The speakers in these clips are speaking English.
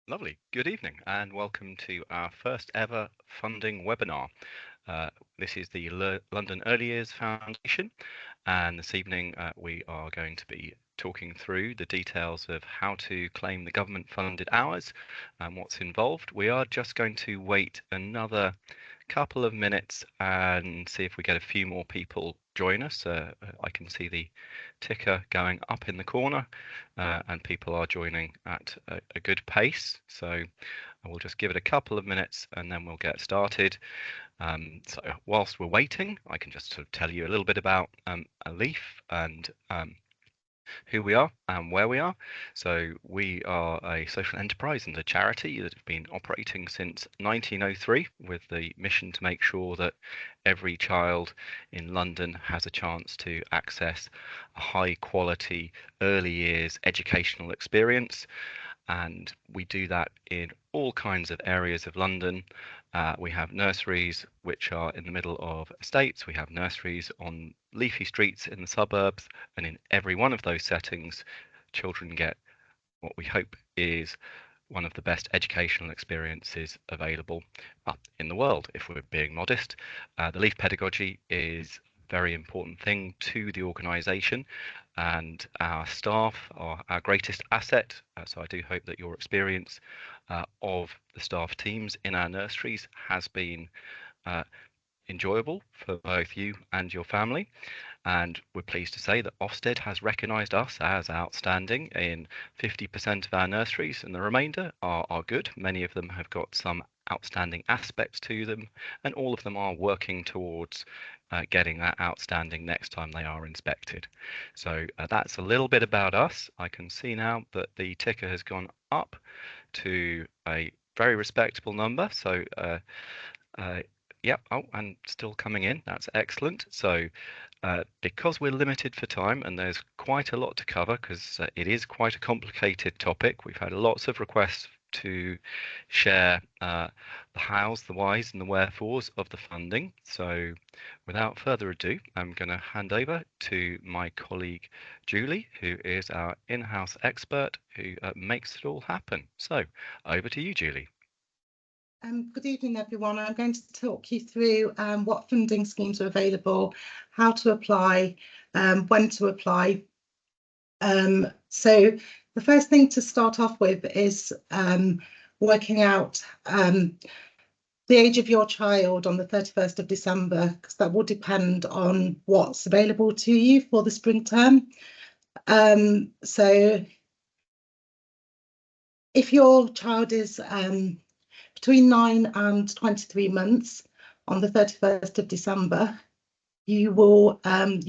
Lovely. Good evening and welcome to our first ever funding webinar. Uh, this is the London Early Years Foundation, and this evening we are going to be talking through the details of how to claim the government funded hours and what's involved. We are just going to wait another couple of minutes and see if we get a few more people join us. I can see the ticker going up in the corner and people are joining at a good pace. So we'll just give it a couple of minutes and then we'll get started. So whilst we're waiting, I can just sort of tell you a little bit about Aleaf and who we are and where we are. So we are a social enterprise and a charity that have been operating since 1903 with the mission to make sure that every child in London has a chance to access a high quality early years educational experience. And we do that in all kinds of areas of London. We have nurseries which are in the middle of estates. We have nurseries on leafy streets in the suburbs, and in every one of those settings, children get what we hope is one of the best educational experiences available in the world, if we're being modest. The Leaf pedagogy is a very important thing to the organisation, and our staff are our greatest asset. So I do hope that your experience of the staff teams in our nurseries has been enjoyable for both you and your family. And we're pleased to say that Ofsted has recognised us as outstanding in 50% of our nurseries, and the remainder are good. Many of them have got some outstanding aspects to them, and all of them are working towards getting that outstanding next time they are inspected. So that's a little bit about us. I can see now that the ticker has gone up to a very respectable number. So yep, oh, and still coming in. That's excellent. So because we're limited for time and there's quite a lot to cover, because it is quite a complicated topic, we've had lots of requests to share the hows, the whys and the wherefores of the funding. So without further ado, I'm going to hand over to my colleague Julie, who is our in-house expert who makes it all happen. So over to you, Julie. Good evening, everyone. I'm going to talk you through what funding schemes are available, how to apply, when to apply. So the first thing to start off with is working out the age of your child on the 31st of December, because that will depend on what's available to you for the spring term. So if your child is between 9 and 23 months on the 31st of December, you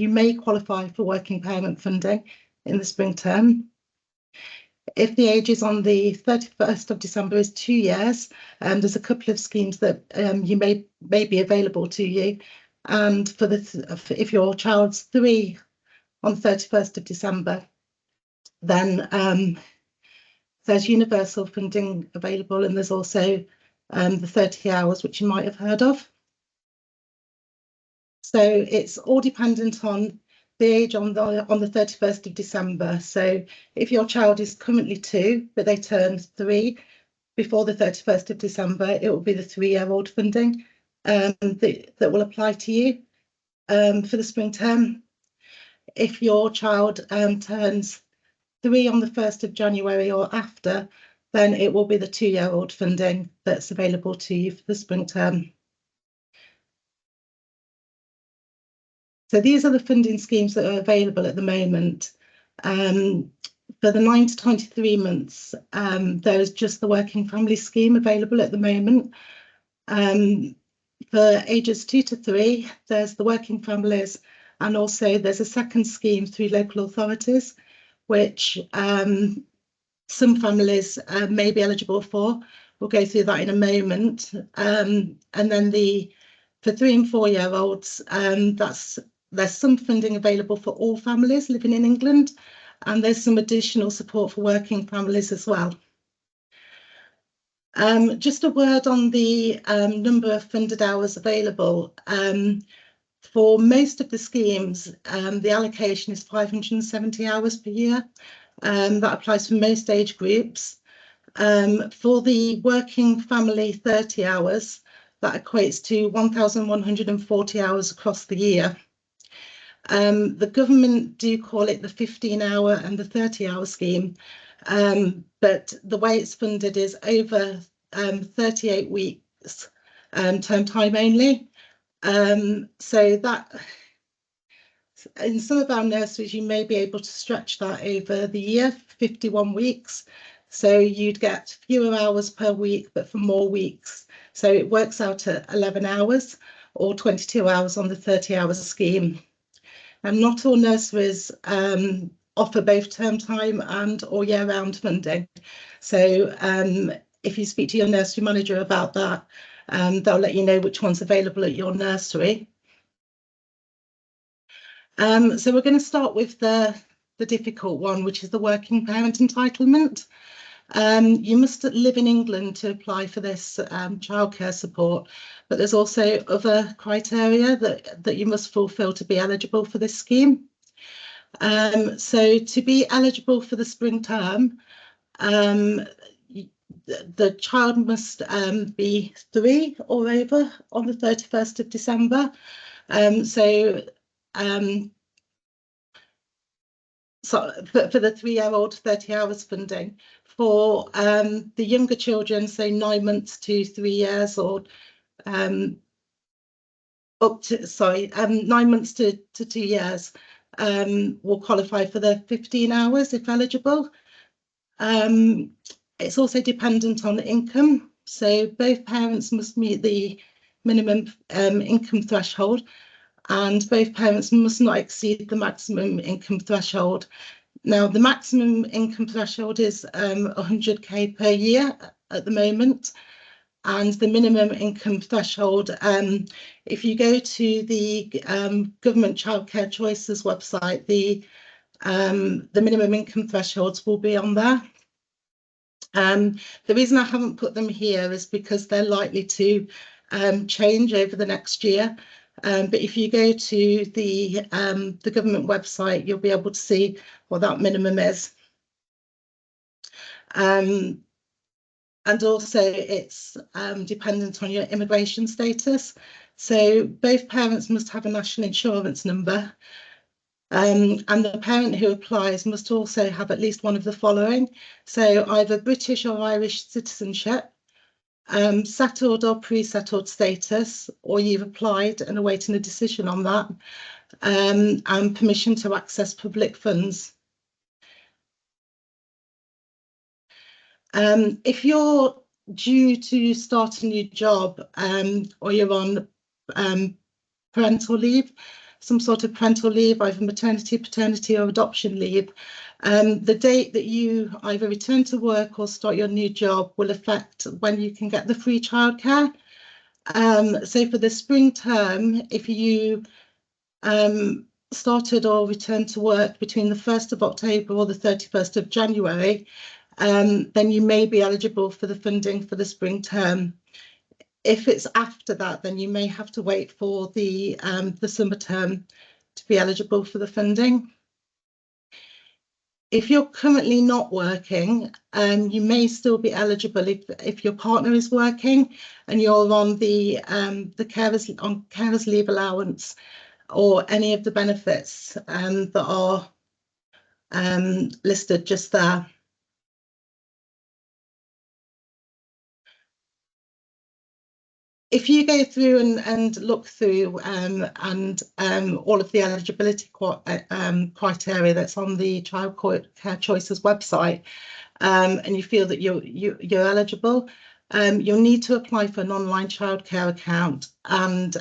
may qualify for working parent funding in the spring term. If the age is on the 31st of December is 2 years, there's a couple of schemes that you may be available to you. And for if your child's 3 on the 31st of December, then there's universal funding available, and there's also the 30 hours, which you might have heard of. So it's all dependent on the age on the 31st of December. So if your child is currently 2, but they turn 3 before the 31st of December, it will be the 3-year-old funding that will apply to you for the spring term. If your child turns 3 on the 1st of January or after, then it will be the 2-year-old funding that's available to you for the spring term. So these are the funding schemes that are available at the moment. For the 9 to 23 months, there is just the Working Family Scheme available at the moment. For ages 2 to 3, there's the Working Families, and also there's a second scheme through local authorities, which some families may be eligible for. We'll go through that in a moment. And then for 3 and 4-year-olds, there's some funding available for all families living in England, and there's some additional support for working families as well. Just a word on the number of funded hours available. For most of the schemes, the allocation is 570 hours per year. That applies for most age groups. For the working family 30 hours, that equates to 1,140 hours across the year. The government do call it the 15-hour and the 30-hour scheme, but the way it's funded is over 38 weeks, term time only. So that in some of our nurseries, you may be able to stretch that over the year, 51 weeks. So you'd get fewer hours per week, but for more weeks. So it works out at 11 hours or 22 hours on the 30-hour scheme. And not all nurseries offer both term time and or year-round funding. So if you speak to your nursery manager about that, they'll let you know which one's available at your nursery. So we're going to start with the difficult one, which is the working parent entitlement. You must live in England to apply for this childcare support, but there's also other criteria that you must fulfil to be eligible for this scheme. So to be eligible for the spring term, the child must be 3 or over on the 31st of December. So for the 3-year-old, 30 hours funding. For the younger children, say 9 months to 3 years, or 9 months to 2 years, will qualify for the 15 hours if eligible. It's also dependent on income. So both parents must meet the minimum income threshold, and both parents must not exceed the maximum income threshold. Now, the maximum income threshold is 100k per year at the moment, and the minimum income threshold, if you go to the Government Childcare Choices website, the minimum income thresholds will be on there. The reason I haven't put them here is because they're likely to change over the next year. But if you go to the government website, you'll be able to see what that minimum is. And also it's dependent on your immigration status. So both parents must have a national insurance number. And the parent who applies must also have at least one of the following. So either British or Irish citizenship, settled or pre-settled status, or you've applied and awaiting a decision on that, and permission to access public funds. If you're due to start a new job, or you're on parental leave, some sort of parental leave, either maternity, paternity or adoption leave, the date that you either return to work or start your new job will affect when you can get the free childcare. So for the spring term, if you started or returned to work between the 1st of October or the 31st of January, then you may be eligible for the funding for the spring term. If it's after that, then you may have to wait for the summer term to be eligible for the funding. If you're currently not working, you may still be eligible if your partner is working and you're on the carers leave allowance or any of the benefits that are listed just there. If you go through and look through all of the eligibility criteria that's on the Childcare Choices website, and you feel that you're eligible, you'll need to apply for an online childcare account and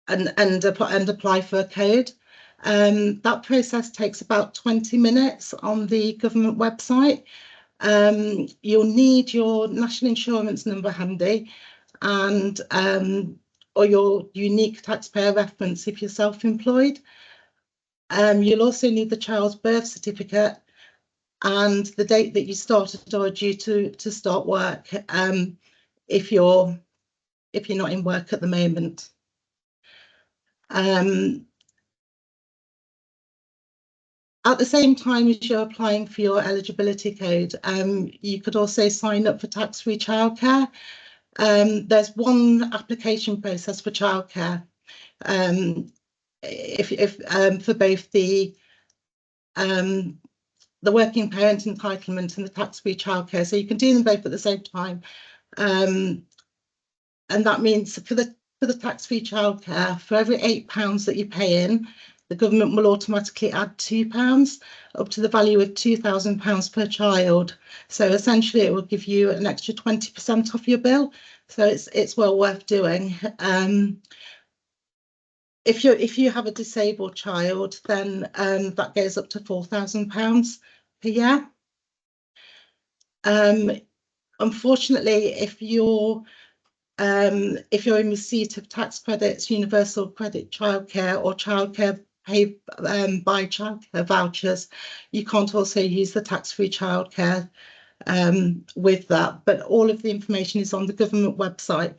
apply for a code. That process takes about 20 minutes on the government website. You'll need your national insurance number handy, and or your unique taxpayer reference if you're self-employed. You'll also need the child's birth certificate and the date that you started or are due to start work, if you're not in work at the moment. At the same time as you're applying for your eligibility code, you could also sign up for tax-free childcare. There's one application process for childcare. If for both the working parent entitlement and the tax-free childcare, so you can do them both at the same time. And that means for the tax-free childcare, for every £8 that you pay in, the government will automatically add £2 up to the value of £2,000 per child. So essentially, it will give you an extra 20% off your bill. So it's well worth doing. If you have a disabled child, then that goes up to £4,000 per year. Unfortunately, if you're in receipt of tax credits, universal credit childcare, or childcare paid by childcare vouchers, you can't also use the tax-free childcare with that. But all of the information is on the government website,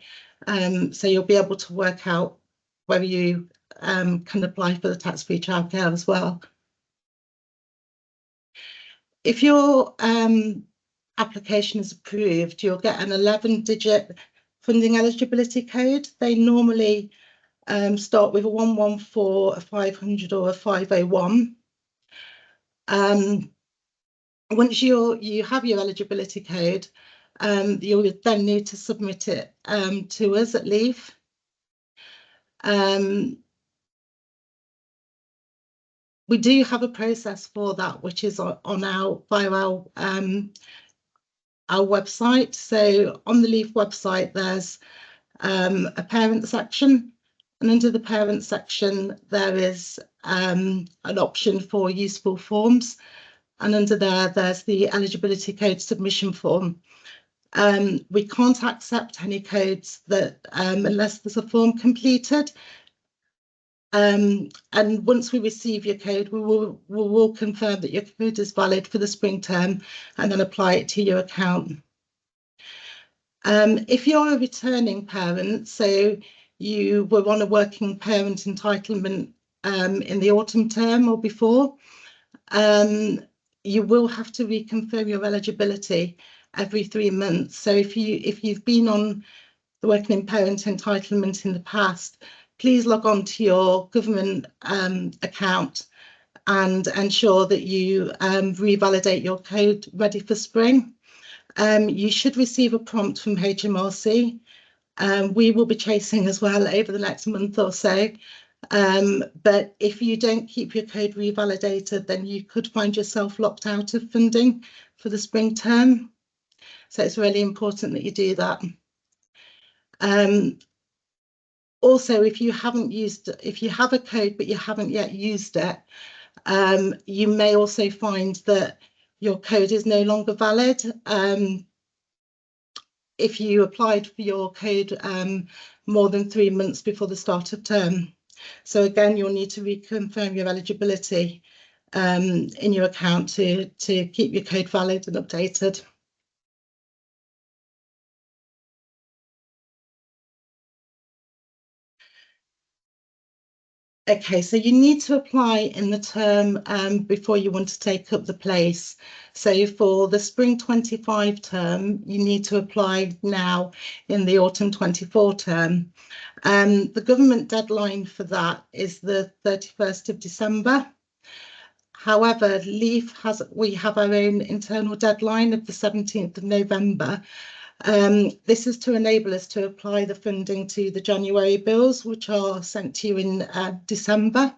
so you'll be able to work out whether you can apply for the tax-free childcare as well. If your application is approved, you'll get an 11-digit funding eligibility code. They normally start with a 114, a 500, or a 501. Once you have your eligibility code, you'll then need to submit it to us at Leaf. We do have a process for that, which is via our website. So on the Leaf website, there's a parent section, and under the parent section, there is an option for useful forms, and under there's the eligibility code submission form. We can't accept any codes that unless there's a form completed. And once we receive your code, we will confirm that your code is valid for the spring term and then apply it to your account. If you're a returning parent, so you were on a working parent entitlement in the autumn term or before, you will have to reconfirm your eligibility every 3 months. So if you've been on the working parent entitlement in the past, please log on to your government account and ensure that you revalidate your code ready for spring. You should receive a prompt from HMRC. We will be chasing as well over the next month or so. But if you don't keep your code revalidated, then you could find yourself locked out of funding for the spring term. So it's really important that you do that. Also, if you have a code but you haven't yet used it, you may also find that your code is no longer valid if you applied for your code more than 3 months before the start of term. So again, you'll need to reconfirm your eligibility in your account to keep your code valid and updated. Okay, so you need to apply in the term before you want to take up the place. So for the spring 25 term, you need to apply now in the autumn 24 term. The government deadline for that is the 31st of December. However, we have our own internal deadline of the 17th of November. This is to enable us to apply the funding to the January bills, which are sent to you in December.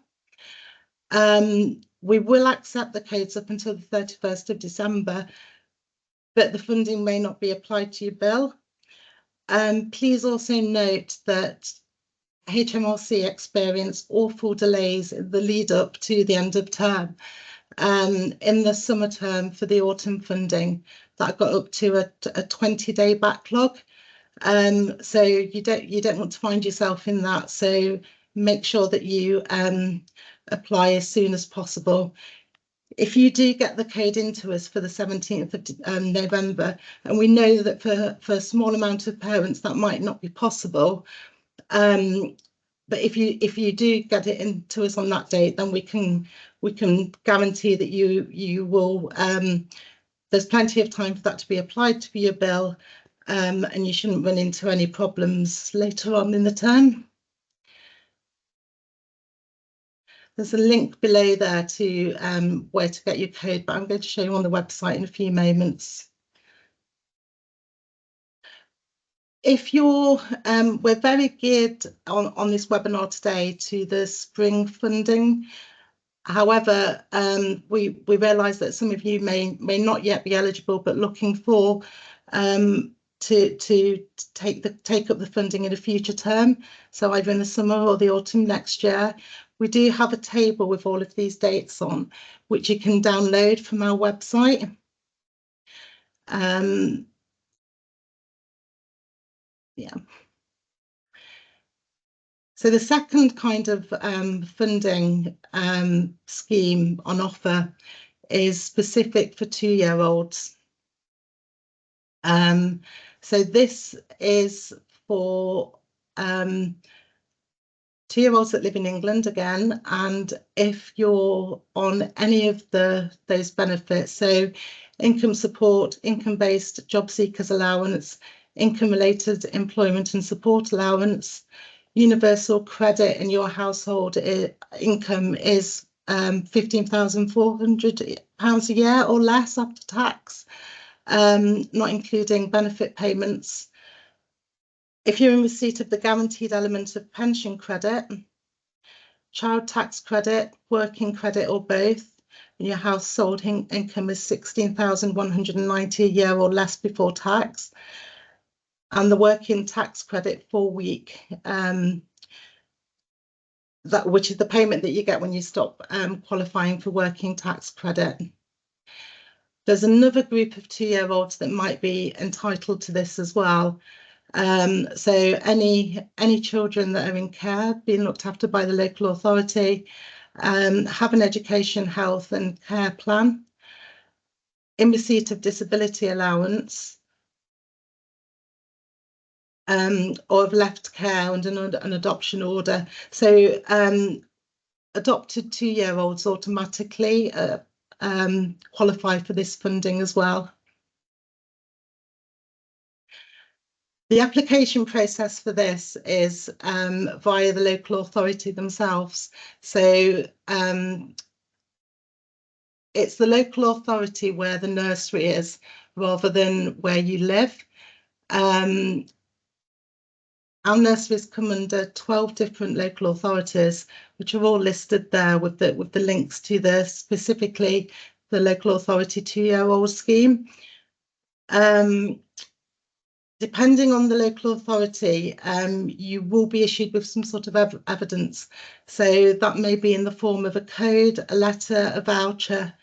We will accept the codes up until the 31st of December, but the funding may not be applied to your bill. Please also note that HMRC experienced awful delays in the lead up to the end of term. In the summer term for the autumn funding, that got up to a 20-day backlog. So you don't want to find yourself in that. So make sure that you apply as soon as possible. If you do get the code into us for the 17th of November, and we know that for a small amount of parents that might not be possible, but if you do get it into us on that date, then we can guarantee that you will. There's plenty of time for that to be applied to your bill, and you shouldn't run into any problems later on in the term. There's a link below there to where to get your code, but I'm going to show you on the website in a few moments. If you're, we're very geared on this webinar today to the spring funding. However, we realise that some of you may not yet be eligible, but looking for to take up the funding in a future term, so either in the summer or the autumn next year. We do have a table with all of these dates on, which you can download from our website. Yeah. So the second kind of funding scheme on offer is specific for 2-year-olds. So this is for 2-year-olds that live in England again, and if you're on any of those benefits, so income support, income-based job seekers allowance, income-related employment and support allowance, universal credit in your household income is £15,400 a year or less after tax, not including benefit payments. If you're in receipt of the guaranteed element of pension credit, child tax credit, working credit or both, and your household income is £16,190 a year or less before tax, and the working tax credit 4 week, which is the payment that you get when you stop qualifying for working tax credit. There's another group of 2-year-olds that might be entitled to this as well. So any children that are in care, being looked after by the local authority, have an education, health and care plan, in receipt of disability allowance, or have left care under an adoption order. So adopted 2-year-olds automatically qualify for this funding as well. The application process for this is via the local authority themselves. So it's the local authority where the nursery is rather than where you live. Our nurseries come under 12 different local authorities, which are all listed there with the links to specifically the local authority 2-year-old scheme. Depending on the local authority, you will be issued with some sort of evidence. So that may be in the form of a code, a letter, a voucher.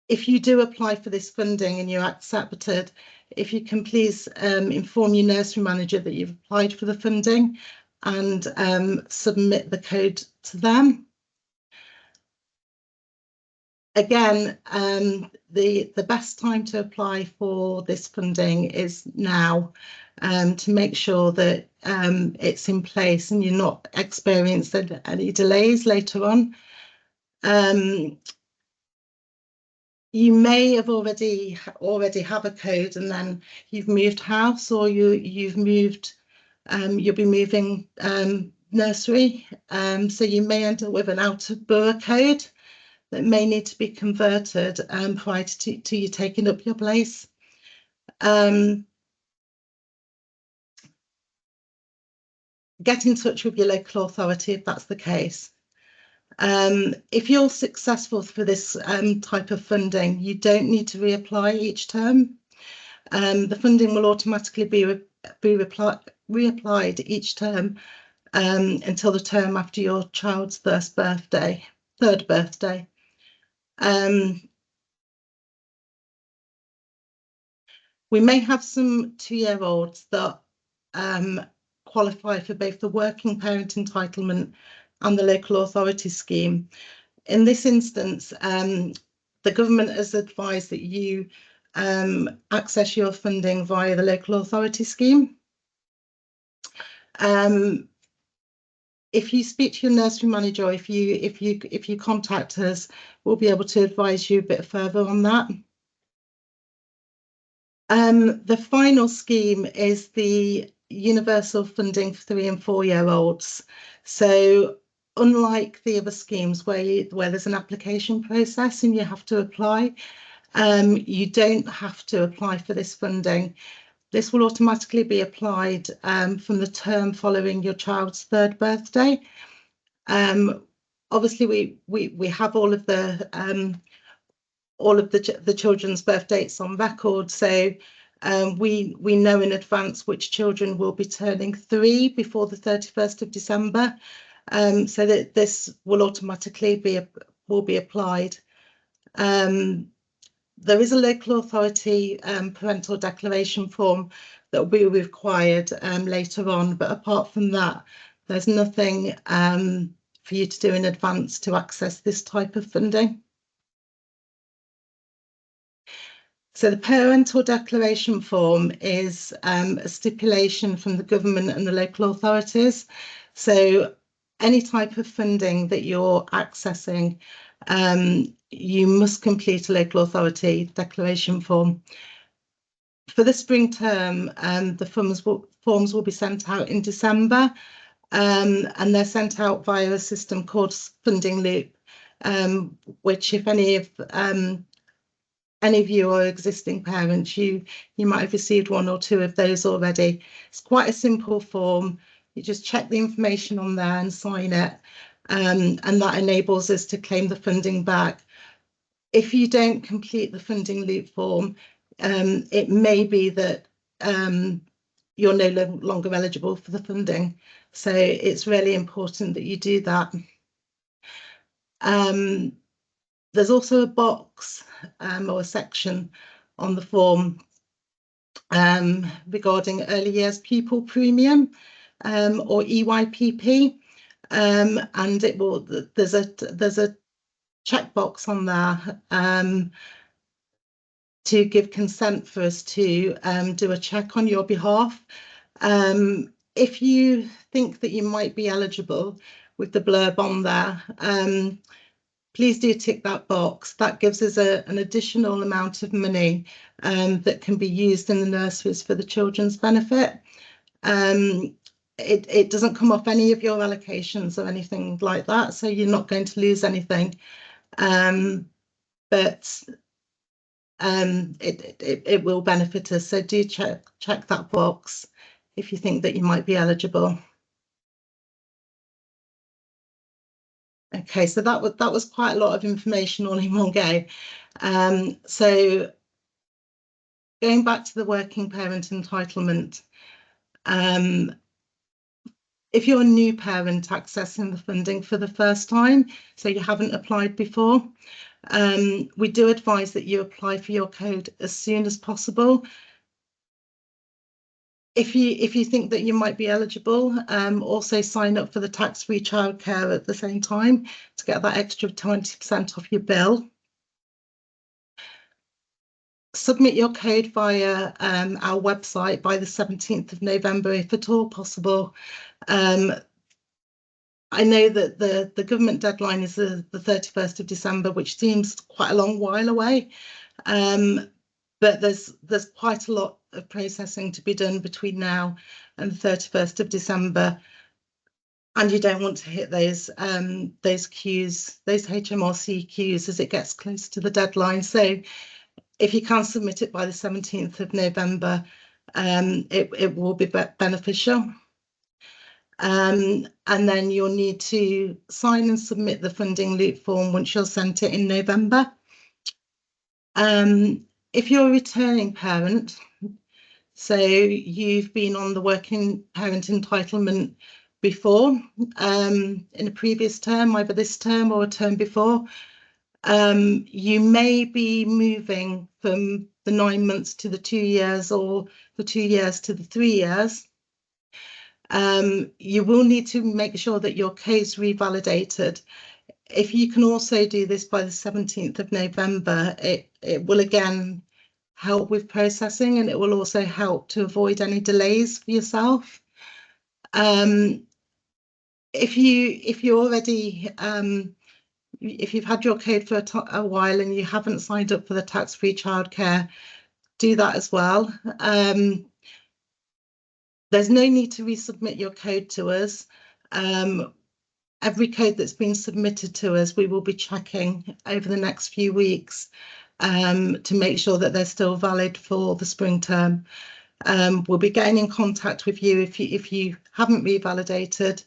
If you do apply for this funding and you're accepted, if you can please inform your nursery manager that you've applied for the funding and submit the code to them. Again, the best time to apply for this funding is now, to make sure that it's in place and you're not experiencing any delays later on. You may have already have a code and then you've moved house, or you've moved, you'll be moving nursery, so you may end up with an out of borough code that may need to be converted prior to you taking up your place. Get in touch with your local authority if that's the case. If you're successful for this type of funding, you don't need to reapply each term. The funding will automatically be reapplied each term until the term after your child's third birthday. We may have some 2-year-olds that qualify for both the working parent entitlement and the local authority scheme. In this instance, the government has advised that you access your funding via the local authority scheme. If you speak to your nursery manager, or if you contact us, we'll be able to advise you a bit further on that. The final scheme is the universal funding for 3 and 4-year-olds. So unlike the other schemes where there's an application process and you have to apply, you don't have to apply for this funding. This will automatically be applied from the term following your child's 3rd birthday. Obviously, we have all of the children's birth dates on record, so we know in advance which children will be turning 3 before the 31st of December, so that this will automatically be applied. There is a local authority parental declaration form that will be required later on, but apart from that, there's nothing for you to do in advance to access this type of funding. So the parental declaration form is a stipulation from the government and the local authorities. So any type of funding that you're accessing, you must complete a local authority declaration form. For the spring term, the forms will be sent out in December, and they're sent out via a system called Funding Loop, which if any of you are existing parents, you might have received 1 or 2 of those already. It's quite a simple form. You just check the information on there and sign it, and that enables us to claim the funding back. If you don't complete the Funding Loop form, it may be that you're no longer eligible for the funding. So it's really important that you do that. There's also a box or a section on the form regarding early years pupil premium or EYPP, and there's a checkbox on there to give consent for us to do a check on your behalf. If you think that you might be eligible with the blurb on there, please do tick that box. That gives us an additional amount of money that can be used in the nurseries for the children's benefit. It doesn't come off any of your allocations or anything like that, so you're not going to lose anything. But it will benefit us, so do check that box if you think that you might be eligible. Okay, so that was quite a lot of information all in one go. So going back to the working parent entitlement, if you're a new parent accessing the funding for the first time, so you haven't applied before, we do advise that you apply for your code as soon as possible. If you think that you might be eligible, also sign up for the tax-free childcare at the same time to get that extra 20% off your bill. Submit your code via our website by the 17th of November, if at all possible. I know that the government deadline is the 31st of December, which seems quite a long while away, but there's quite a lot of processing to be done between now and the 31st of December, and you don't want to hit those queues, those HMRC queues, as it gets close to the deadline. So if you can submit it by the 17th of November, it will be beneficial. And then you'll need to sign and submit the Funding Loop form once you're sent it in November. If you're a returning parent, so you've been on the working parent entitlement before, in a previous term, either this term or a term before, you may be moving from the 9 months to the 2 years, or the 2 years to the 3 years. You will need to make sure that your case revalidated. If you can also do this by the 17th of November, it will again help with processing, and it will also help to avoid any delays for yourself. If you already if you've had your code for a while and you haven't signed up for the tax-free childcare, do that as well. There's no need to resubmit your code to us. Every code that's been submitted to us, we will be checking over the next few weeks to make sure that they're still valid for the spring term. We'll be getting in contact with you if you haven't revalidated.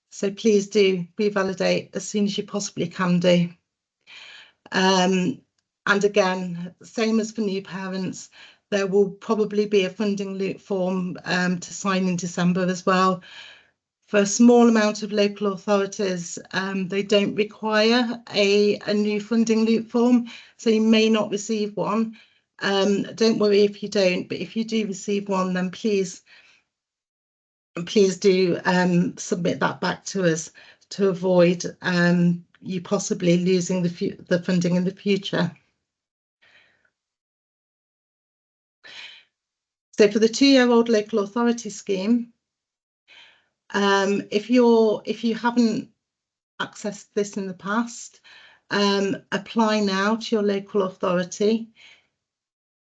So please do revalidate as soon as you possibly can do. And again, same as for new parents, there will probably be a funding loop form to sign in December as well. For a small amount of local authorities, they don't require a new funding loop form, so you may not receive one. Don't worry if you don't, but if you do receive one, then please do submit that back to us to avoid you possibly losing the funding in the future. So for the 2-year-old local authority scheme, if you haven't accessed this in the past, apply now to your local authority.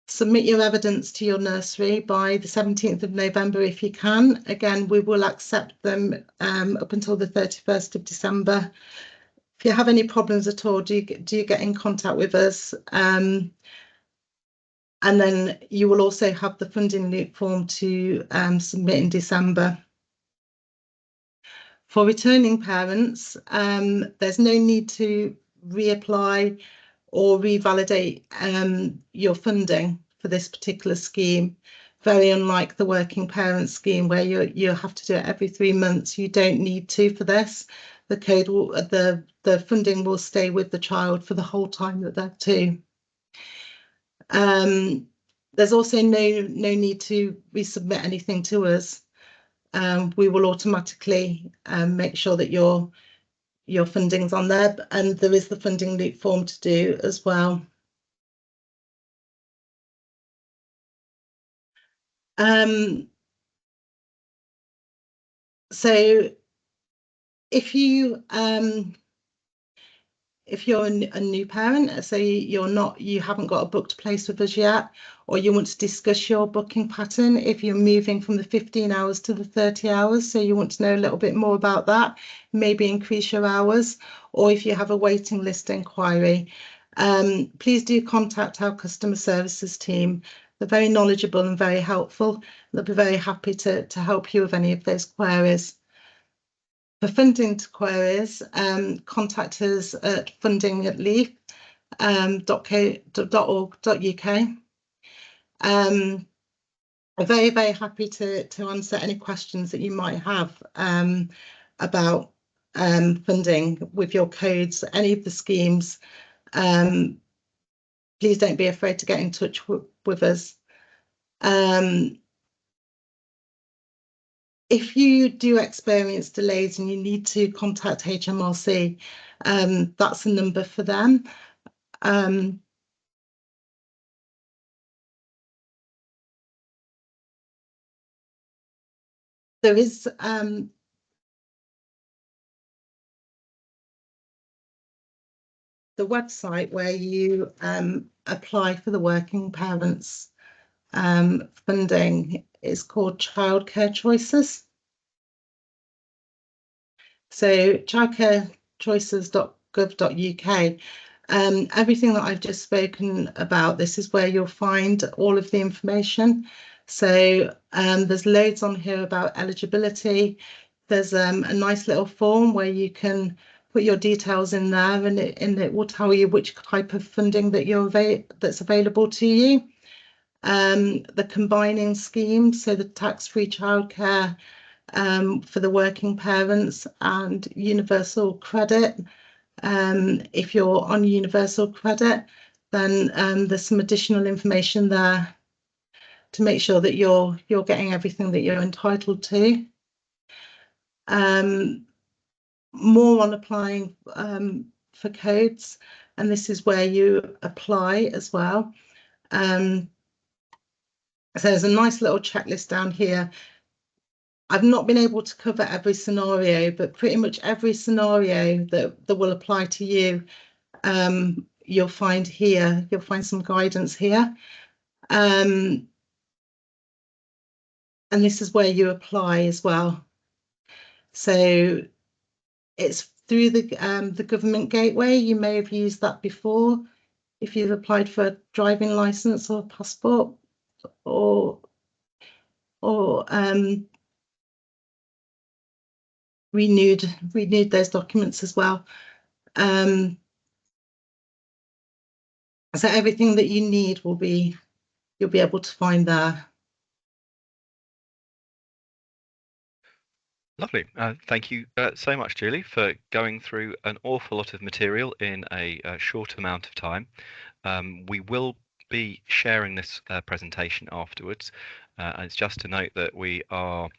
Submit your evidence to your nursery by the 17th of November if you can. Again, we will accept them up until the 31st of December. If you have any problems at all, do get in contact with us. And then you will also have the funding loop form to submit in December. For returning parents, there's no need to reapply or revalidate your funding for this particular scheme. Very unlike the working parent scheme where you have to do it every 3 months. You don't need to for this. The code will, the funding will stay with the child for the whole time that they're 2. There's also no need to resubmit anything to us. We will automatically make sure that your funding's on there, and there is the funding loop form to do as well. So if you're a new parent, so you haven't got a booked place with us yet, or you want to discuss your booking pattern, if you're moving from the 15 hours to the 30 hours, so you want to know a little bit more about that, maybe increase your hours, or if you have a waiting list inquiry, please do contact our customer services team. They're very knowledgeable and very helpful. They'll be very happy to help you with any of those queries. For funding queries, contact us at funding@leaf.org.uk. I'm very, very happy to answer any questions that you might have about funding with your codes, any of the schemes. Please don't be afraid to get in touch with us. If you do experience delays and you need to contact HMRC, that's a number for them. There is the website where you apply for the working parents funding is called Childcare Choices. So childcarechoices.gov.uk. Everything that I've just spoken about, this is where you'll find all of the information. So there's loads on here about eligibility. There's a nice little form where you can put your details in there, and it will tell you which type of funding that that's available to you. The combining scheme, so the tax-free childcare for the working parents, and universal credit. If you're on universal credit, then there's some additional information there to make sure that you're getting everything that you're entitled to. More on applying for codes, and this is where you apply as well. So there's a nice little checklist down here I've not been able to cover every scenario, but pretty much every scenario that will apply to you, you'll find here. You'll find some guidance here. And this is where you apply as well. So it's through the government gateway. You may have used that before if you've applied for a driving license or passport or renewed those documents as well. So everything that you need you'll be able to find there. Lovely. Thank you so much, Julie, for going through an awful lot of material in a short amount of time. We will be sharing this presentation afterwards. And it's just to note that we are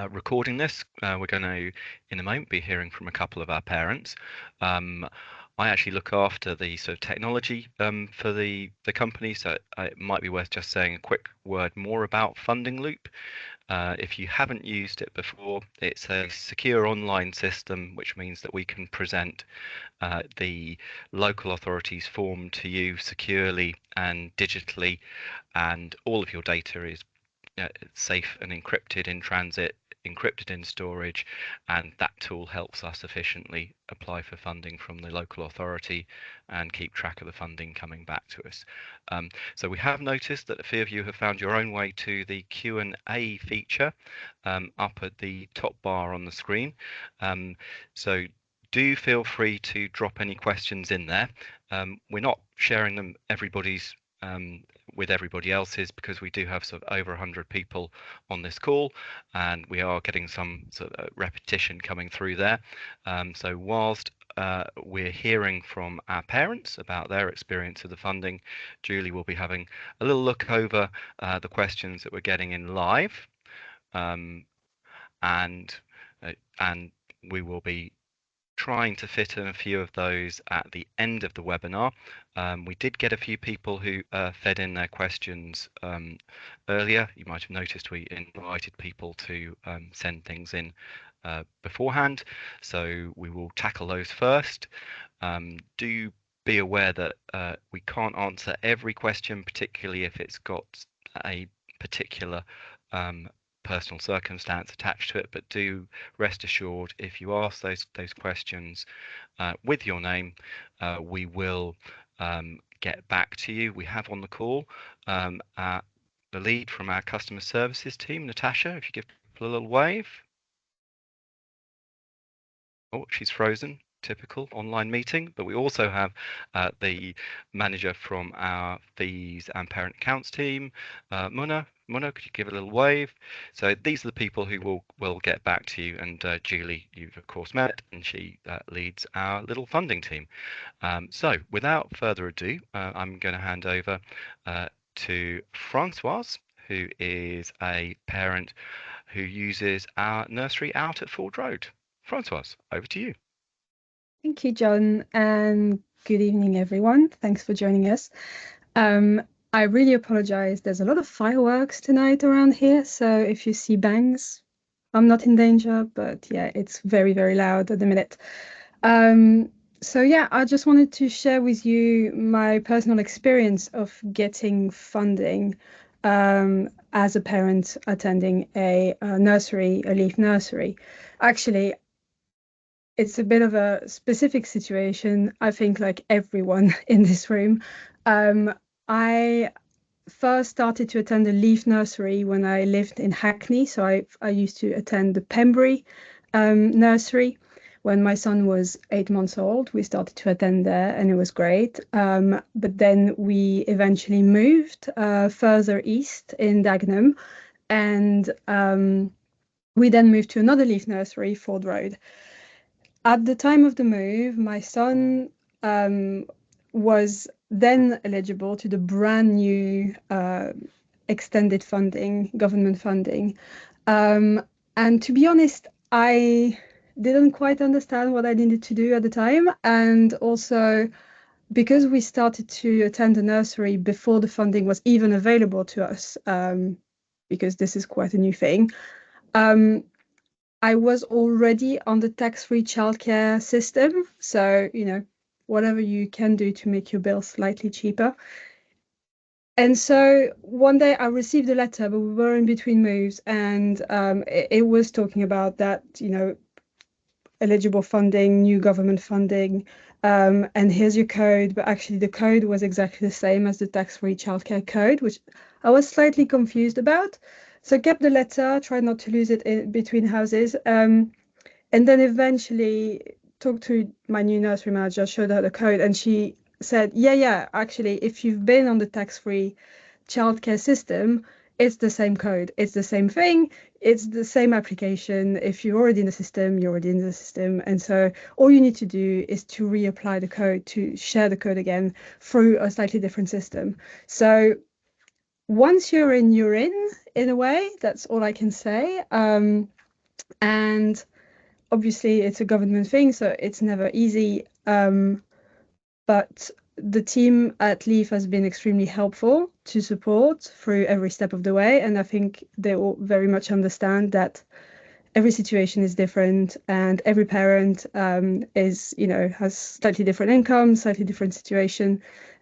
recording this. We're going to, in a moment, be hearing from a couple of our parents. I actually look after the sort of technology for the company, so it might be worth just saying a quick word more about Funding Loop. If you haven't used it before, it's a secure online system, which means that we can present the local authorities form to you securely and digitally, and all of your data is safe and encrypted in transit, encrypted in storage, and that tool helps us efficiently apply for funding from the local authority and keep track of the funding coming back to us. So we have noticed that a few of you have found your own way to the Q&A feature up at the top bar on the screen. So do feel free to drop any questions in there. We're not sharing them with everybody else's, because we do have sort of over 100 people on this call, and we are getting some sort of repetition coming through there. So whilst we're hearing from our parents about their experience of the funding, Julie will be having a little look over the questions that we're getting in live, and we will be trying to fit in a few of those at the end of the webinar. We did get a few people who fed in their questions earlier. You might have noticed we invited people to send things in beforehand, so we will tackle those first. Do be aware that we can't answer every question, particularly if it's got a particular personal circumstance attached to it, but do rest assured, if you ask those questions with your name, we will get back to you. We have on the call the lead from our customer services team, Natasha. If you give people a little wave. Oh, she's frozen. Typical online meeting. But we also have the manager from our fees and parent accounts team, Mona. Mona, could you give a little wave? So these are the people who will get back to you. And Julie, you've of course met, and she leads our little funding team. So without further ado, I'm going to hand over to Francoise, who is a parent who uses our nursery out at Ford Road. Francoise, over to you. Thank you, John, and good evening, everyone. Thanks for joining us. I really apologize. There's a lot of fireworks tonight around here, so if you see bangs, I'm not in danger, but yeah, it's very, very loud at the minute. So yeah, I just wanted to share with you my personal experience of getting funding as a parent attending a nursery, a Leaf nursery. Actually, it's a bit of a specific situation, I think, like everyone in this room. I first started to attend a Leaf nursery when I lived in Hackney. So I used to attend the Pembury nursery. When my son was 8 months old, we started to attend there, and it was great. But then we eventually moved further east in Dagenham, and we then moved to another Leaf nursery, Ford Road. At the time of the move, my son was then eligible to the brand new extended funding, government funding. And to be honest, I didn't quite understand what I needed to do at the time. And also, because we started to attend the nursery before the funding was even available to us, because this is quite a new thing, I was already on the tax-free childcare system, so whatever you can do to make your bills slightly cheaper. And so one day I received a letter, but we were in between moves, and it was talking about that, eligible funding, new government funding, and here's your code. But actually the code was exactly the same as the tax-free childcare code, which I was slightly confused about. So I kept the letter, tried not to lose it in between houses, and then eventually talked to my new nursery manager, showed her the code, and she said, yeah, actually, if you've been on the tax-free childcare system, it's the same code. It's the same thing. It's the same application. If you're already in the system, you're already in the system. And so all you need to do is to reapply the code, to share the code again through a slightly different system. So once you're in a way. That's all I can say. And obviously it's a government thing, so it's never easy. But the team at Leaf has been extremely helpful to support through every step of the way. And I think they all very much understand that every situation is different and every parent has slightly different income, slightly different situation.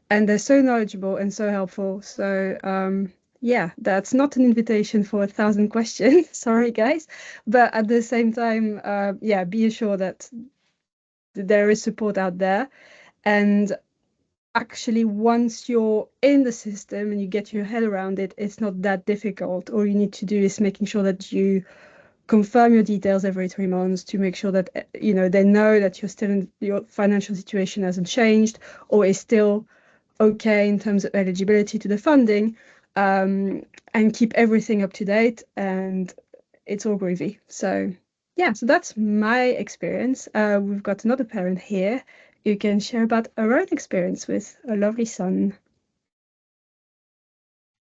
And they're so knowledgeable and so helpful. So yeah, that's not an invitation for 1,000 questions. Sorry, guys. But at the same time, be assured that there is support out there. And actually, once you're in the system and you get your head around it, it's not that difficult. All you need to do is making sure that you confirm your details every 3 months to make sure that they know that your financial situation hasn't changed or is still okay in terms of eligibility to the funding, and keep everything up to date, and it's all groovy. So yeah, so that's my experience. We've got another parent here who can share about her own experience with a lovely son.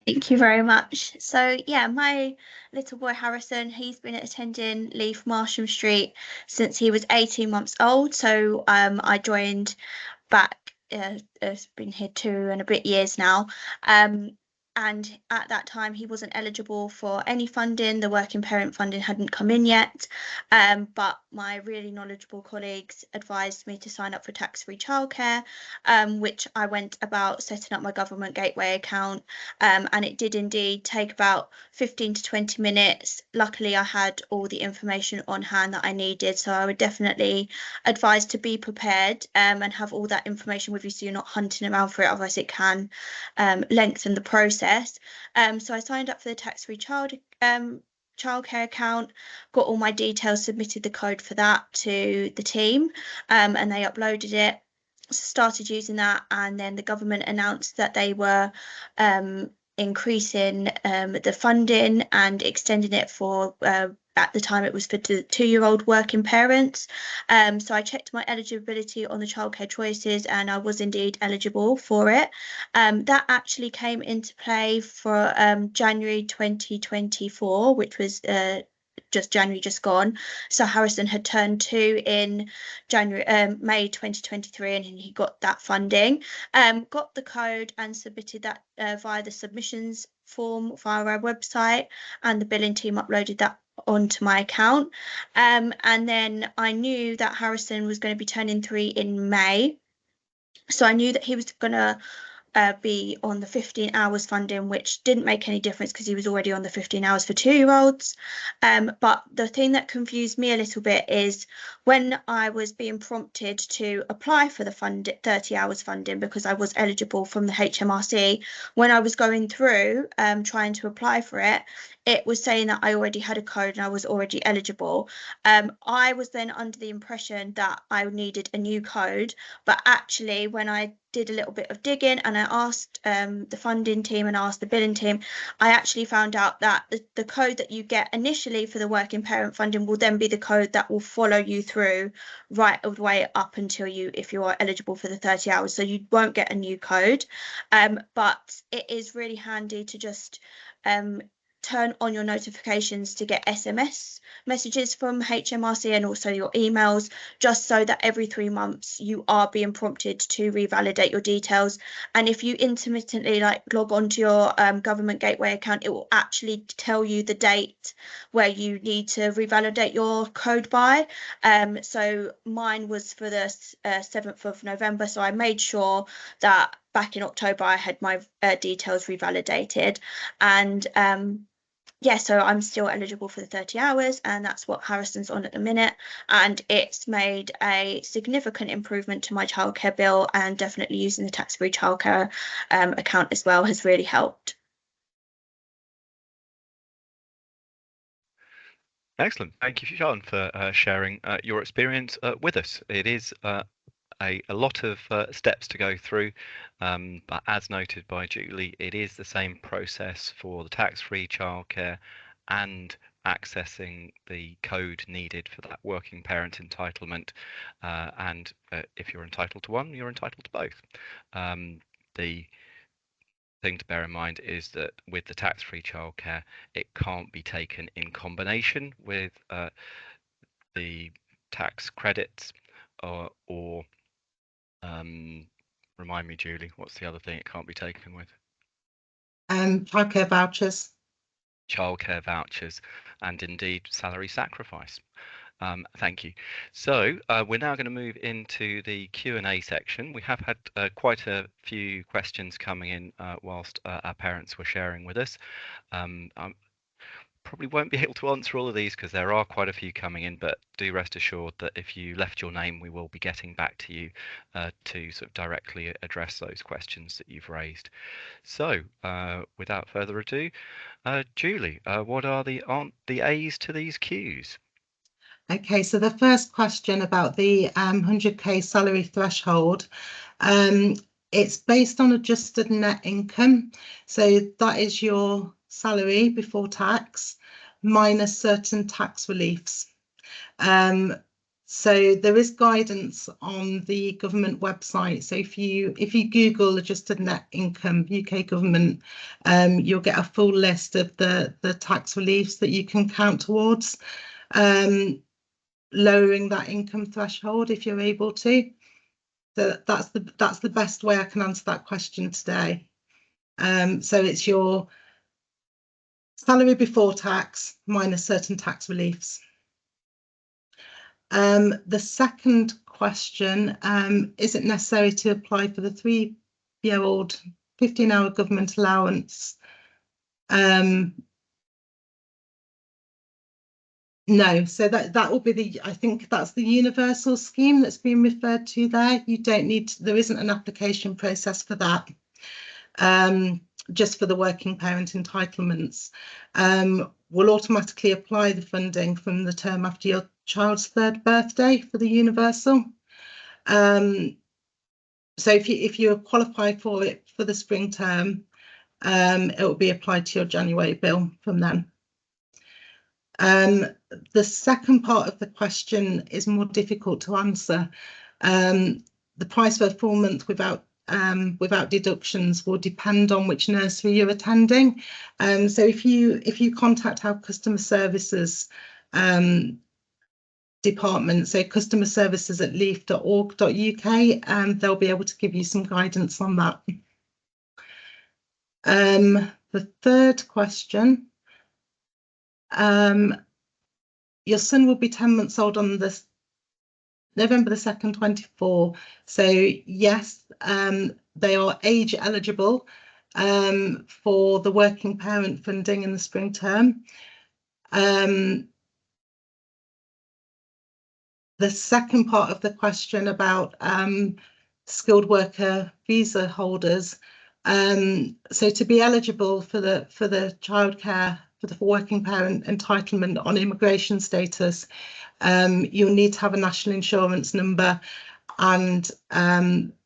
Thank you very much. So yeah, my little boy Harrison, he's been attending Leaf Marsham Street since he was 18 months old. So I joined back, it's been here 2 and a bit years now. And at that time, he wasn't eligible for any funding. The working parent funding hadn't come in yet. But my really knowledgeable colleagues advised me to sign up for tax-free childcare, which I went about setting up my government gateway account. And it did indeed take about 15 to 20 minutes. Luckily, I had all the information on hand that I needed. So I would definitely advise to be prepared and have all that information with you so you're not hunting around for it. Otherwise, it can lengthen the process. So I signed up for the tax-free childcare account, got all my details, submitted the code for that to the team, and they uploaded it, started using that, and then the government announced that they were increasing the funding and extending it for at the time it was for 2-year-old working parents. So I checked my eligibility on the childcare choices and I was indeed eligible for it. That actually came into play for January 2024, which was just January just gone. So Harrison had turned 2 in May 2023, and he got that funding, got the code and submitted that via the submissions form via our website, and the billing team uploaded that onto my account. And then I knew that Harrison was going to be turning 3 in May, so I knew that he was going to be on the 15 hours funding, which didn't make any difference because he was already on the 15 hours for 2-year-olds. But the thing that confused me a little bit is when I was being prompted to apply for the 30 hours funding, because I was eligible from the HMRC, when I was going through trying to apply for it, it was saying that I already had a code and I was already eligible. I was then under the impression that I needed a new code, but actually when I did a little bit of digging and I asked the funding team and asked the billing team, I actually found out that the code that you get initially for the working parent funding will then be the code that will follow you through right all the way up until if you are eligible for the 30 hours. So you won't get a new code, but it is really handy to just turn on your notifications to get SMS messages from HMRC and also your emails, just so that every 3 months you are being prompted to revalidate your details. And if you intermittently log on to your government gateway account, it will actually tell you the date where you need to revalidate your code by. So mine was for the 7th of November, so I made sure that back in October I had my details revalidated, and yeah, so I'm still eligible for the 30 hours, and that's what Harrison's on at the minute, and it's made a significant improvement to my childcare bill, and definitely using the tax-free childcare account as well has really helped. Excellent. Thank you, Sian, for sharing your experience with us. It is a lot of steps to go through, but as noted by Julie, it is the same process for the tax-free childcare and accessing the code needed for that working parent entitlement. And if you're entitled to one, you're entitled to both. The thing to bear in mind is that with the tax-free childcare, it can't be taken in combination with the tax credits or remind me, Julie, what's the other thing it can't be taken with? Childcare vouchers. Childcare vouchers, and indeed salary sacrifice. Thank you. So we're now going to move into the Q&A section. We have had quite a few questions coming in whilst our parents were sharing with us. Probably won't be able to answer all of these because there are quite a few coming in, but do rest assured that if you left your name, we will be getting back to you to sort of directly address those questions that you've raised. So without further ado, Julie, what are the A's to these Q's? Okay, so the first question about the 100k salary threshold, it's based on adjusted net income. So that is your salary before tax minus certain tax reliefs. So there is guidance on the government website. So if you Google adjusted net income UK government, you'll get a full list of the tax reliefs that you can count towards lowering that income threshold if you're able to. So that's the best way I can answer that question today. So it's your salary before tax minus certain tax reliefs. The second question, is it necessary to apply for the 3-year-old 15-hour government allowance? No, so that will be I think that's the universal scheme that's being referred to there. You don't need there isn't an application process for that. Just for the working parent entitlements. We'll automatically apply the funding from the term after your child's 3rd birthday for the universal. So if you qualify for it for the spring term, it will be applied to your January bill from then. The second part of the question is more difficult to answer. The price for a full month without deductions will depend on which nursery you're attending. So if you contact our customer services department, so customer services at leaf.org.uk, they'll be able to give you some guidance on that. The third question, your son will be 10 months old on the November the 2nd, 24. So yes, they are age eligible for the working parent funding in the spring term. The second part of the question about skilled worker visa holders. So to be eligible for the childcare, for the working parent entitlement on immigration status, you'll need to have a national insurance number and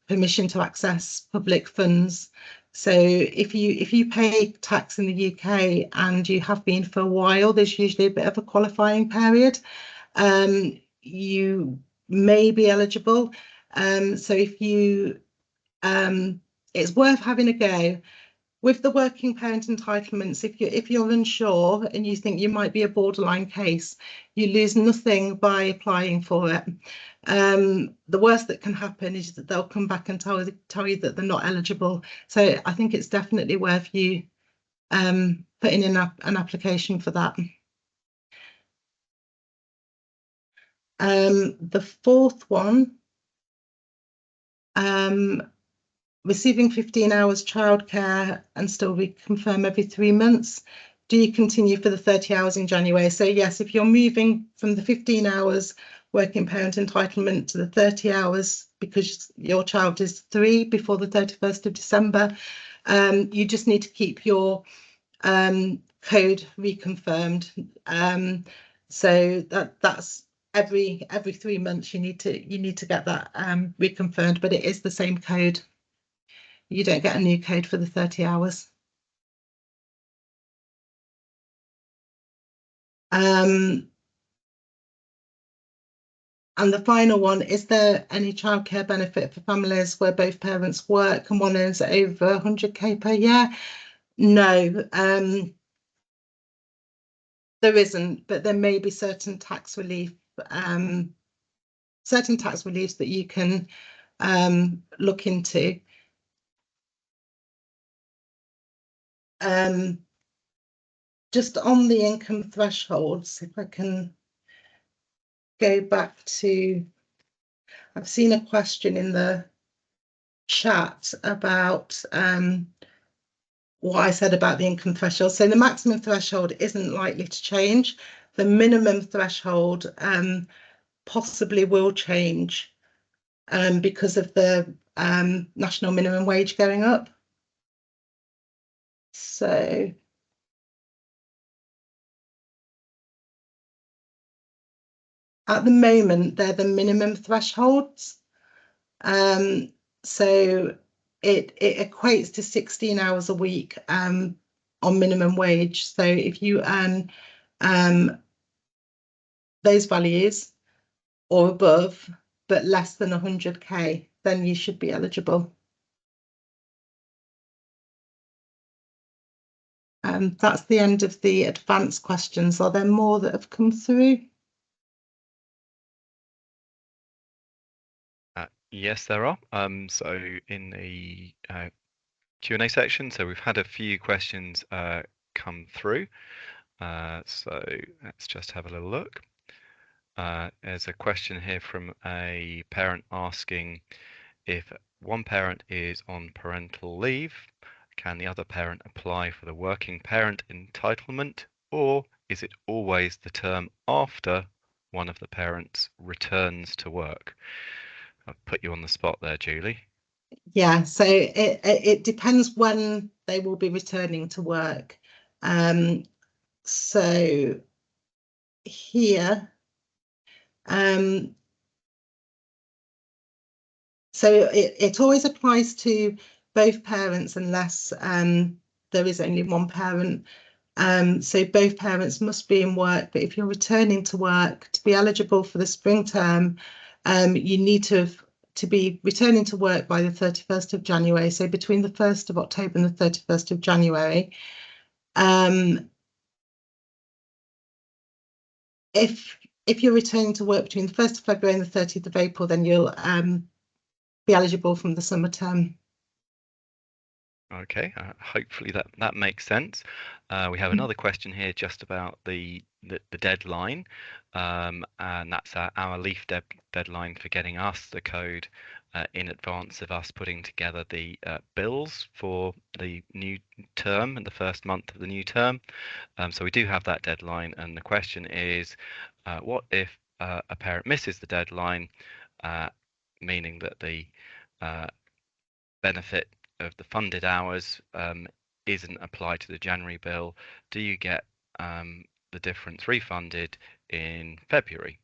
permission to access public funds. So if you pay tax in the UK and you have been for a while, there's usually a bit of a qualifying period. You may be eligible. So if you, it's worth having a go. with the working parent entitlements, if you're unsure and you think you might be a borderline case, you lose nothing by applying for it. The worst that can happen is that they'll come back and tell you that they're not eligible. So I think it's definitely worth you putting in an application for that. The fourth one, receiving 15 hours childcare and still reconfirm every 3 months. Do you continue for the 30 hours in January? So yes, if you're moving from the 15 hours working parent entitlement to the 30 hours because your child is 3 before the 31st of December, you just need to keep your code reconfirmed. So that's every 3 months you need to get that reconfirmed, but it is the same code. You don't get a new code for the 30 hours. And the final one, is there any childcare benefit for families where both parents work and one earns over 100k per year? No, there isn't, but there may be certain tax relief, certain tax reliefs that you can look into. Just on the income thresholds, if I can go back to, I've seen a question in the chat about what I said about the income threshold. So the maximum threshold isn't likely to change. The minimum threshold possibly will change because of the national minimum wage going up. So at the moment, they're the minimum thresholds. So it equates to 16 hours a week on minimum wage. So if you earn those values or above, but less than 100k, then you should be eligible. That's the end of the advanced questions. Are there more that have come through? Yes, there are. So in the Q&A section, so we've had a few questions come through. So let's just have a little look. There's a question here from a parent asking, if one parent is on parental leave, can the other parent apply for the working parent entitlement, or is it always the term after one of the parents returns to work? I've put you on the spot there, Julie. Yeah, so it depends when they will be returning to work. So here, so it always applies to both parents unless there is only one parent. So both parents must be in work, but if you're returning to work to be eligible for the spring term, you need to be returning to work by the 31st of January. So between the 1st of October and the 31st of January. If you're returning to work between the 1st of February and the 30th of April, then you'll be eligible from the summer term. Okay, hopefully that makes sense. We have another question here just about the deadline, and that's our leaf deadline for getting us the code in advance of us putting together the bills for the new term and the first month of the new term. So we do have that deadline, and the question is, what if a parent misses the deadline, meaning that the benefit of the funded hours isn't applied to the January bill? Do you get the difference refunded in February?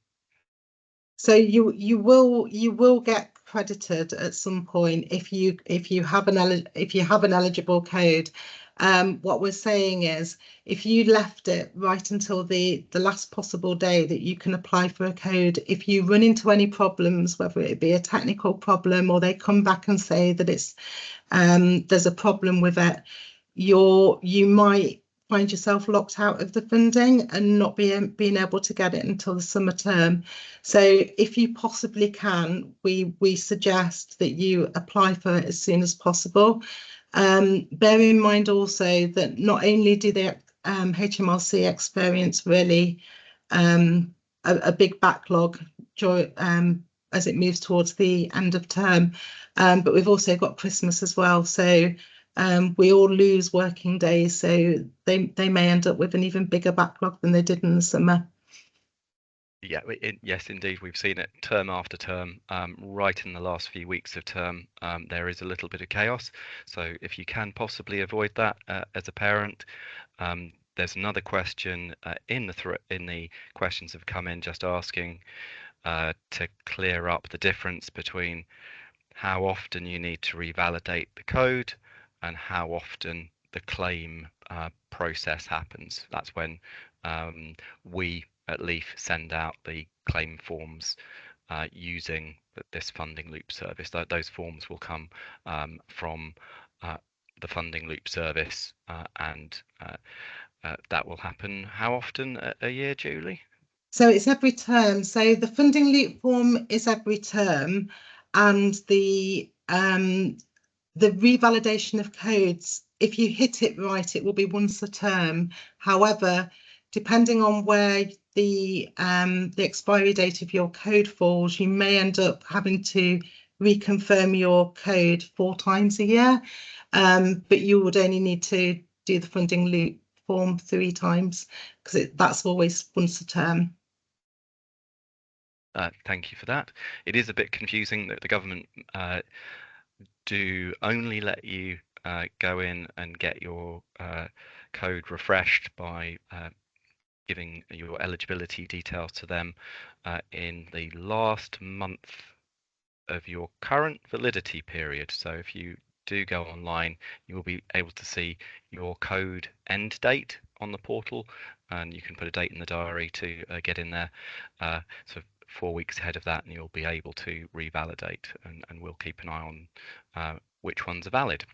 So you will get credited at some point if you have an eligible code. What we're saying is, if you left it right until the last possible day that you can apply for a code, if you run into any problems, whether it be a technical problem or they come back and say that it's there's a problem with it, you might find yourself locked out of the funding and not being able to get it until the summer term. So if you possibly can, we suggest that you apply for it as soon as possible. Bear in mind also that not only do the HMRC experience really a big backlog as it moves towards the end of term, but we've also got Christmas as well. So we all lose working days, so they may end up with an even bigger backlog than they did in the summer. Yeah, yes, indeed. We've seen it term after term. Right in the last few weeks of term, there is a little bit of chaos. So if you can possibly avoid that as a parent, there's another question in the questions have come in just asking to clear up the difference between how often you need to revalidate the code and how often the claim process happens. That's when we at Leaf send out the claim forms using this funding loop service. Those forms will come from the funding loop service, and that will happen how often a year, Julie? So it's every term. So the funding loop form is every term, and the revalidation of codes, if you hit it right, it will be once a term. However, depending on where the expiry date of your code falls, you may end up having to reconfirm your code 4 times a year, but you would only need to do the funding loop form 3 times because that's always once a term. Thank you for that. It is a bit confusing that the government do only let you go in and get your code refreshed by giving your eligibility details to them in the last month of your current validity period. So if you do go online, you will be able to see your code end date on the portal, and you can put a date in the diary to get in there. So 4 weeks ahead of that, and you'll be able to revalidate, and we'll keep an eye on which ones are valid.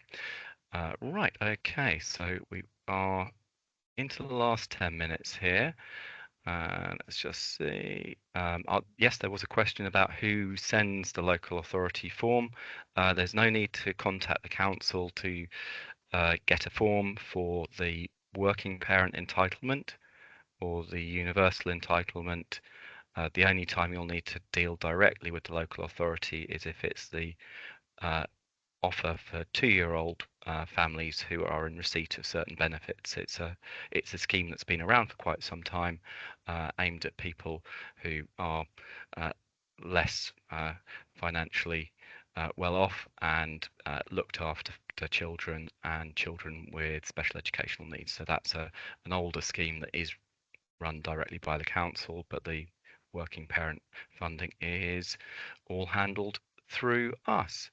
Right, okay, so we are into the last 10 minutes here. Let's just see. Yes, there was a question about who sends the local authority form. There's no need to contact the council to get a form for the working parent entitlement or the universal entitlement. The only time you'll need to deal directly with the local authority is if it's the offer for 2-year-old families who are in receipt of certain benefits. It's a scheme that's been around for quite some time, aimed at people who are less financially well off and looked after children and children with special educational needs. So that's an older scheme that is run directly by the council, but the working parent funding is all handled through us.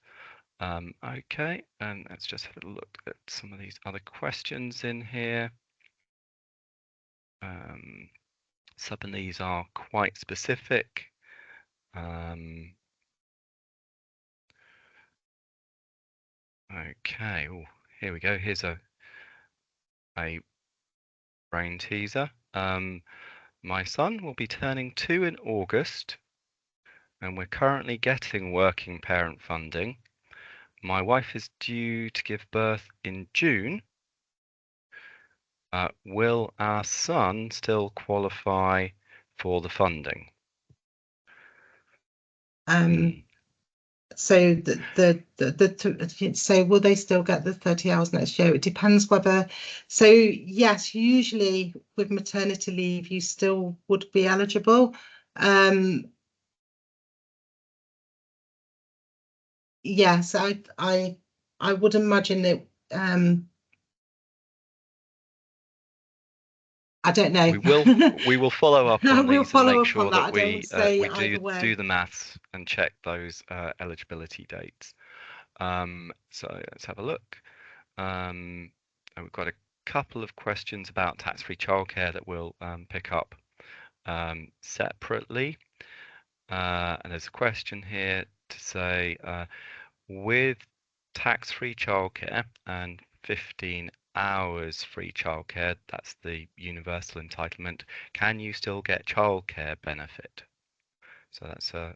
Okay, and let's just have a look at some of these other questions in here. Some of these are quite specific. Okay, oh, here we go. Here's a brain teaser. My son will be turning 2 in August, and we're currently getting working parent funding. My wife is due to give birth in June. Will our son still qualify for the funding? So so will they still get the 30 hours next year? It depends whether. So yes, usually with maternity leave, you still would be eligible. Yes, I would imagine that. I don't know. We will follow up on these and make sure that we do the maths and check those eligibility dates. So let's have a look. And we've got a couple of questions about tax-free childcare that we'll pick up separately. And there's a question here to say, with tax-free childcare and 15 hours free childcare, that's the universal entitlement, can you still get childcare benefit? So that's a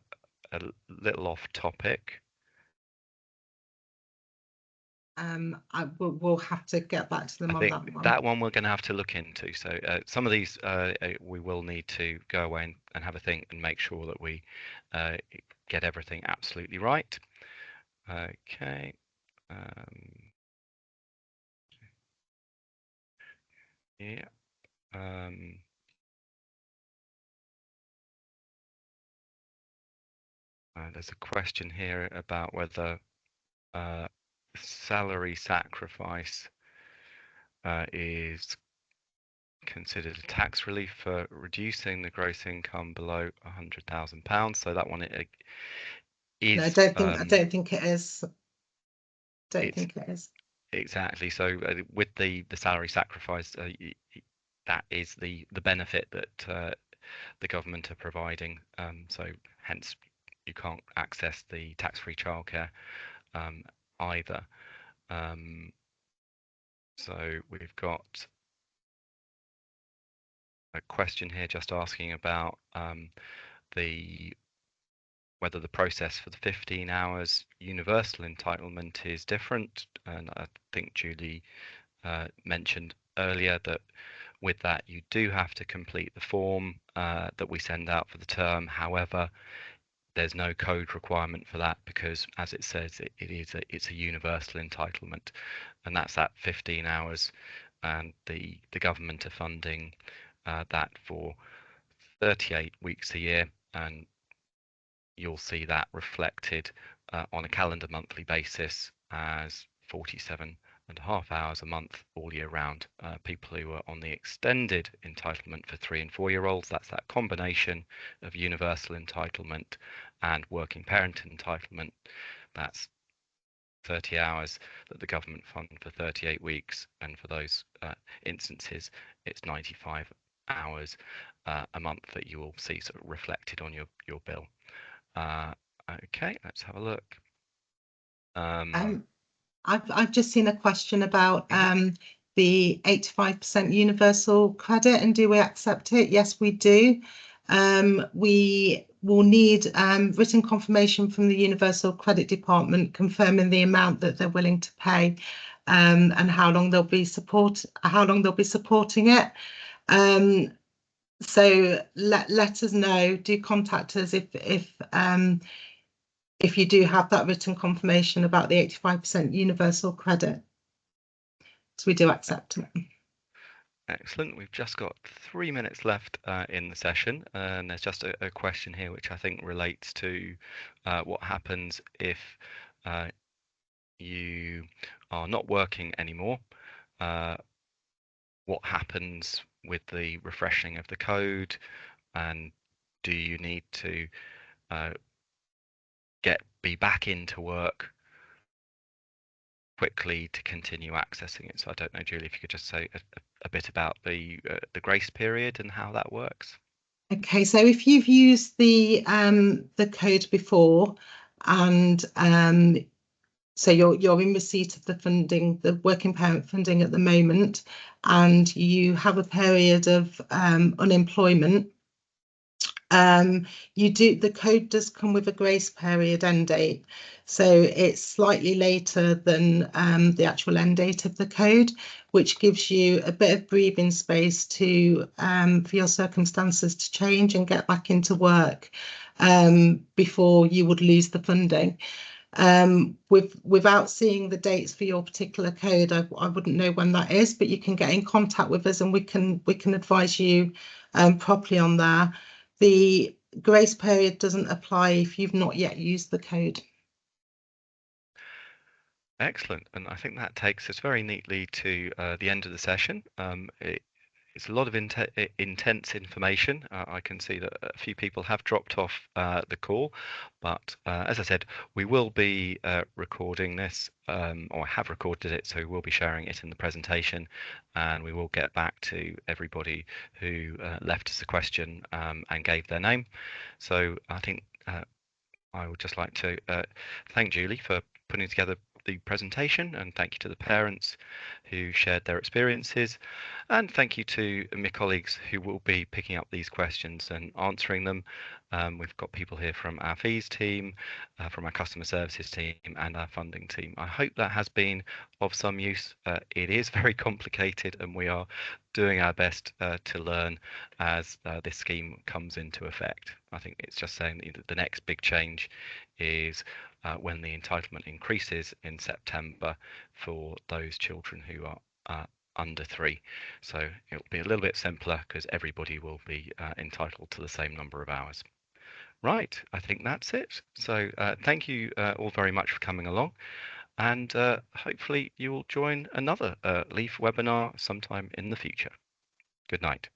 little off topic. We'll have to get back to them I on think that one. that one we're going to have to look into. So some of these we will need to go away and have a think and make sure that we get everything absolutely right. Okay. Yeah. There's a question here about whether salary sacrifice is considered a tax relief for reducing the gross income below £100,000. So that one is. No, I don't think it is. Don't think it is. Exactly. So with the salary sacrifice, that is the benefit that the government are providing. So hence you can't access the tax-free childcare either. So we've got a question here just asking about whether the process for the 15 hours universal entitlement is different. And I think Julie mentioned earlier that with that you do have to complete the form that we send out for the term. However, there's no code requirement for that because, as it says, it's a universal entitlement, and that's at 15 hours. And the government are funding that for 38 weeks a year, and you'll see that reflected on a calendar monthly basis as 47.5 hours a month all year round. People who are on the extended entitlement for 3 and 4 year olds, that's that combination of universal entitlement and working parent entitlement. That's 30 hours that the government fund for 38 weeks, and for those instances it's 95 hours a month that you will see sort of reflected on your bill. Okay, let's have a look. I've just seen a question about the 85% universal credit, and do we accept it? Yes, we do. We will need written confirmation from the Universal Credit Department confirming the amount that they're willing to pay and how long they'll be supporting it. So let us know. Do contact us if you do have that written confirmation about the 85% universal credit. So we do accept it. Excellent. We've just got 3 minutes left in the session, and there's just a question here which I think relates to what happens if you are not working anymore. What happens with the refreshing of the code, and do you need to be back into work quickly to continue accessing it? So I don't know, Julie, if you could just say a bit about the grace period and how that works. Okay, so if you've used the code before, and so you're in receipt of the funding, the working parent funding at the moment, and you have a period of unemployment, the code does come with a grace period end date, so it's slightly later than the actual end date of the code, which gives you a bit of breathing space to for your circumstances to change and get back into work before you would lose the funding. Without seeing the dates for your particular code, I wouldn't know when that is, but you can get in contact with us and we can advise you properly on that. The grace period doesn't apply if you've not yet used the code. Excellent, and I think that takes us very neatly to the end of the session. It's a lot of intense information. I can see that a few people have dropped off the call, but as I said, we will be recording this, or have recorded it, so we'll be sharing it in the presentation, and we will get back to everybody who left us a question and gave their name. So I think I would just like to thank Julie for putting together the presentation, and thank you to the parents who shared their experiences, and thank you to my colleagues who will be picking up these questions and answering them. We've got people here from our fees team, from our customer services team, and our funding team. I hope that has been of some use. It is very complicated, and we are doing our best to learn as this scheme comes into effect. I think it's just saying that the next big change is when the entitlement increases in September for those children who are under 3. So it'll be a little bit simpler because everybody will be entitled to the same number of hours. Right, I think that's it. So thank you all very much for coming along, and hopefully you will join another LEAF webinar sometime in the future. Good night.